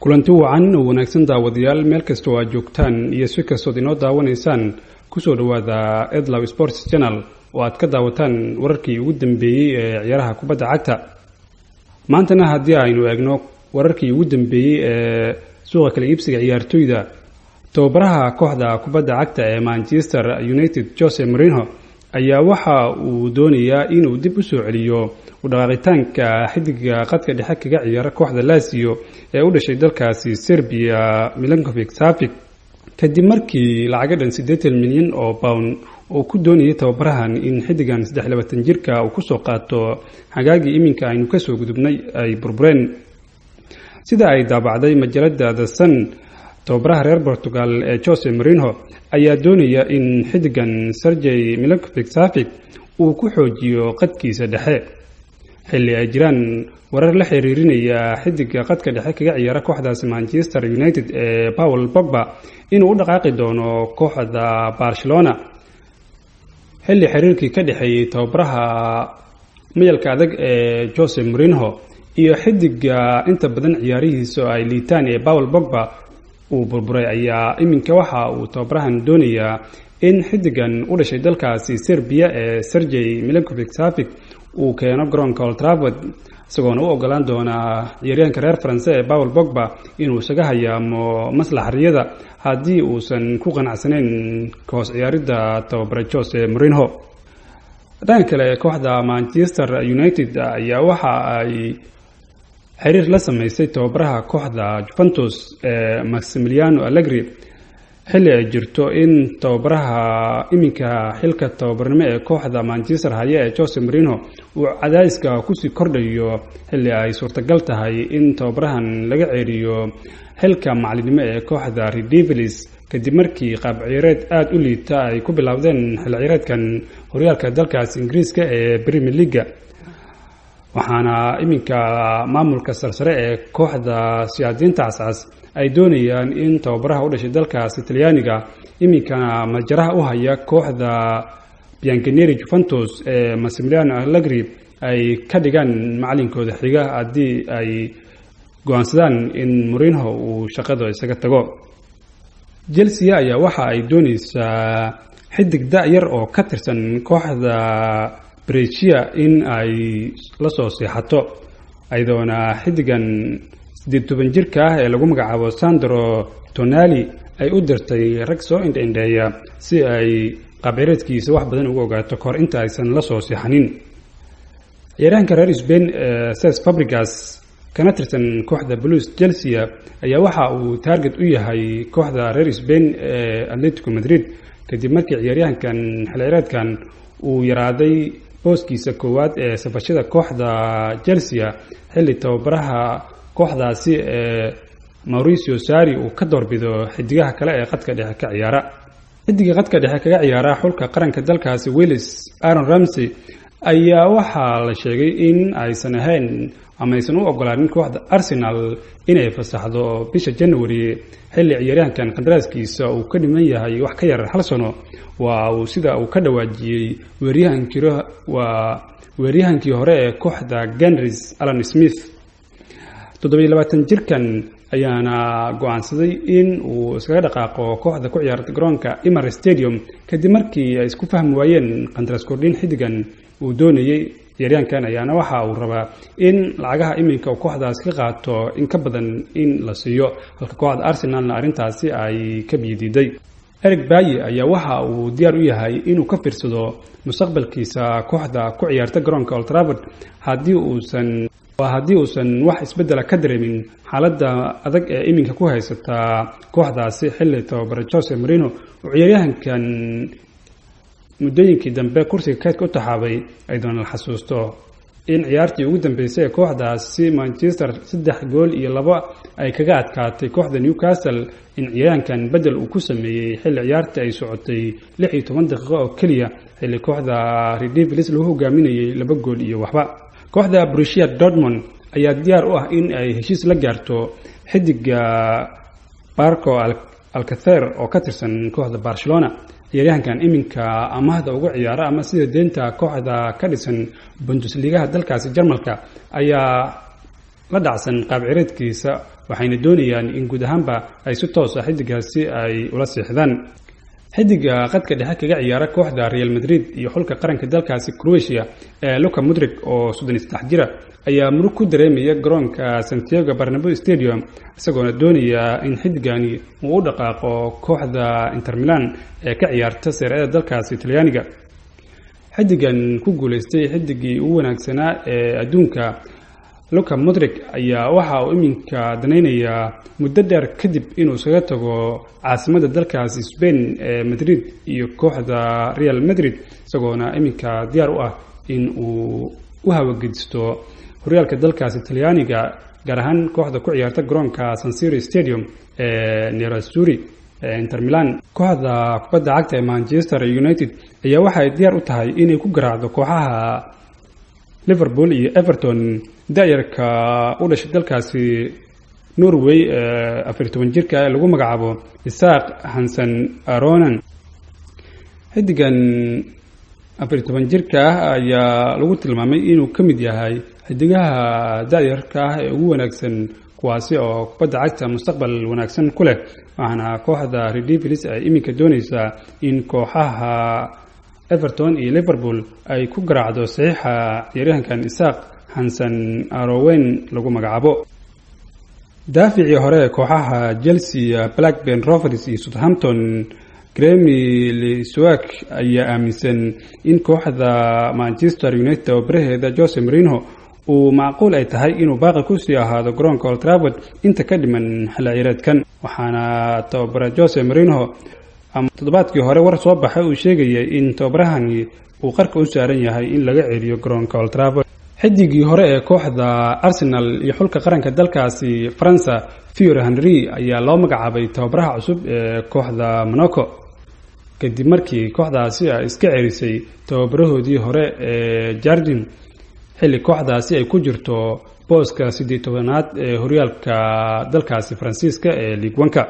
kulanti wacan oo wanaagsan daawadayaal meel kasta oo aad joogtaan iyo si kastood inoo daawanaysaan kusoo dhawaada Edlaw Sports Channel oo aad ka daawataan wararkii ugu dambeeyay ee ciyaaraha kubadda cagta. maantana haddii aynu eegno wararkii ugu dambeeyay ee suuqa kala iibsiga ciyaartoyda, tababaraha kooxda kubadda cagta ee Manchester United Jose Mourinho ayaa waxa uu doonayaa inuu dib u soo celiyo u dhaqaaqitaanka xidiga qadka dhexe kaga ciyaara kooxda Lazio ee u dhashay dalkaasi Serbia Milinkovic Savic kadib markii lacag dhan 80 milyan oo pound oo ku doonayay tababarahan in xidigan 23 jirka uu ku soo qaato xagaagii iminka aynu ka soo gudubnay ay burbureen. sida ay daabacday majalada The Sun, tababaraha reer Portugal ee Jose Mourinho ayaa doonaya in xidigan Sergej Milinkovic Savic uu ku xoojiyo qadkiisa dhexe xilli ay jiraan warar la xiriirinaya xidiga qadka dhexe kaga ciyaara kooxdaasi Manchester United ee Paul Pogba inuu u dhaqaaqi doono kooxda Barcelona. xilli xiriirkii ka dhaxeeyay tababaraha mayalka adag ee Jose Mourinho iyo xidiga inta badan ciyaarihiisa ay liitaan ee Paul Pogba uu burburay ayaa iminka waxa uu tababarahan doonayaa in xidigan u dhashay dalkaasi Serbia ee Sergej Milinkovic Savic uu keeno garoonka Old Trafford, isagoona u ogolaan doona ciyaaryahanka reer Faranse ee Paul Pogba inuu isaga hayaamo maslaxariyada haddii uusan ku qanacsanayn koos ciyaaridda tababare Jose Mourinho. dhanka kale kooxda Manchester United ayaa waxa ay xiriir la sameysay tababaraha kooxda Juventus ee Massimiliano Allegri xilli ay jirto in tababaraha iminka xilka tababarnimo ee kooxda Manchester haya ee Jose Mourinho uu cadaadiska ku sii kordhayo xilli ay suurtagal tahay in tababarahan laga ceeriyo xilka macalinimo ee kooxda Red Devils kadib markii qaab ciyaareed aad u liita ay ku bilowdeen xilli ciyaareedkan horyaalka dalkaas Ingiriiska ee Premier League. waxaana iminka maamulka sarsare ee kooxda siyaasiyiinta cascas ay doonayaan in tababaraha u dhashay dalkaas Talyaaniga iminkana majaraha u haya kooxda Bianconeri Juventus ee Massimiliano Allegri ay ka dhigaan macalinkooda xiga haddii ay go'aansadaan in Mourinho uu shaqada isaga tago. Chelsea ayaa waxa ay doonaysaa xidig da'yar oo ka tirsan kooxda Brescia in ay la soo seexato ayadoona xidigan 18 jirka ah ee lagu magacaabo Sandro Tonali ay u dirtay rag soo indheeya si ay qabiiradkiisa wax badan uga ogaato kor inta aysan la soo seexanin. ciyaaraanka reer Spain Cesc Fabregas kana tirsan kooxda Blues Chelsea ayaa waxa uu target u yahay kooxda reer Spain ee Atletico Madrid kadib markii ciyaaryahankan xilciyaareedkan uu yaraaday booskiisa koowaad ee safashada kooxda Chelsea xilli tababaraha kooxdaasi ee Mauricio Sarri uu ka doorbido xidigaha kale ee qadka dhexe ka ciyaara. xidiga qadka dhexe kaga ciyaara xulka qaranka dalkaasi Wales Aaron Ramsey ayaa waxaa la sheegay in aysan ahayn ama aysan u ogolaanin kooxda Arsenal inay fasaxdo bisha January xilli ciyaaryahankan qandaraaskiisa uu ka dhiman yahay wax ka yar hal sano. waa uu sida uu ka dhawaajiyay weeryahankii hore ee kooxda Gunners Alan Smith. 27 jirkan ayaana go'aansaday in uu iskaga dhaqaaqo kooxda ku ciyaarta garoonka Emirates Stadium kadib markii ay isku fahmi waayeen qandaraas kordhin xidigan uu doonayay. ciyaaryahankan ayaana waxa uu rabaa in lacagaha iminka kooxdaas ka qaato in ka badan in la siiyo, halka kooxda Arsenalna arrintaasi ay ka biididay. Eric Bailly ayaa waxa uu diyaar u yahay inuu ka fiirsado mustaqbalkiisa kooxda ku ciyaarta garoonka Old Trafford haddii uusan wax isbedel ka dareemin xaaladda adag ee iminka ku haysata kooxdaasi xilli tababare Jose Mourinho uu ciyaaryahankan muddooyinkii dambe kursiga kaydka u taxaabay aydoona la xasuusto in ciyaartii ugu dambeysay ee kooxdaasi Manchester 3-2 ay kaga adkaatay kooxda Newcastle in ciyaaryahankan bedel uu ku sameeyay xilli ciyaartii ay socotay 16 daqiiqo oo kaliya xilli kooxda Red Devils lagu hogaaminayay 2 gool iyo waxba. kooxda Borussia Dortmund ayaa diyaar u ah in ay heshiis la gaarto xidiga Barco Alcacer oo ka tirsan kooxda Barcelona. ciyaaryahankan iminka amaahda ugu ciyaara ama sida deenta kooxda ka dhisan Bundesliga dalkaasi Jarmalka ayaa la dhacsan qaab cireedkiisa waxayna doonayaan in guud ahaanba ay si toos ah xidigaasi ay ula seexdaan. xidiga qadka dhexe kaga ciyaara kooxda Real Madrid iyo xulka qaranka dalkaasi Croatia ee Luka Modric oo 33 jira ayaa murug ku dareemaya garoonka Santiago Bernabeu Stadium isagoona doonaya in xidigani uu u dhaqaaqo kooxda Inter Milan ee ka ciyaarta Serie A dalkaasi Talyaaniga. xidigan ku guuleystay xidigii ugu wanaagsanaa ee adduunka Luka Modric ayaa waxa uu iminka danaynayaa muddo dheer kadib inuu isaga tago caasimadda dalkaasi Spain ee Madrid iyo kooxda Real Madrid isagoona iminka diyaar u ah in uu u hawagedisto horyaalka dalkaasi Talyaaniga gaar ahaan kooxda ku ciyaarta garoonka San Siro Stadium ee Nerazzurri Inter Milan. kooxda kubadda cagta ee Manchester United ayaa waxay diyaar u tahay inay ku garaacdo kooxaha Liverpool iyo Everton da'yarka u dhashay dalkaasi Norway 14 jirka ee lagu magacaabo Isak Hansen Aronen. xidigan 14 jirka ayaa lagu tilmaamay inuu ka mid yahay xidigaha da'yarka ee ugu wanaagsan kuwaasi oo kubadda cagta mustaqbal wanaagsan ku leh, waxaana kooxda Red Devils ay iminka doonaysaa in kooxaha Everton iyo Liverpool ay ku garaacdo saxiixa ciyaaryahankan Isak Hansen Aronen lagu magacaabo. daaficii hore ee kooxaha Chelsea, Blackburn Rovers iyo Southampton Grammy Lesuak ayaa aaminsan in kooxda Manchester United oo baraheeda Jose Mourinho uu macquul ay tahay inuu baaqi ku sii ahaado garoonka Old Trafford inta ka dhiman xilli ciyaareedkan, waxaana tababare Jose Mourinho toddobaadkii hore war soo baxay uu sheegayay in tababarahani uu qarka u saaran yahay in laga celiyo garoonka Old Trafford. xidigii hore ee kooxda Arsenal iyo xulka qaranka dalkaasi Faransa Thierry Henry ayaa loo magacaabay tababaraha cusub ee kooxda Monaco kadib markii kooxdaasi ay iska cerisay tababarahoodii hore ee Jardin xilli kooxdaasi ay ku jirto booska 18aad ee horyaalka dalkaasi Faransiiska ee Ligue 1.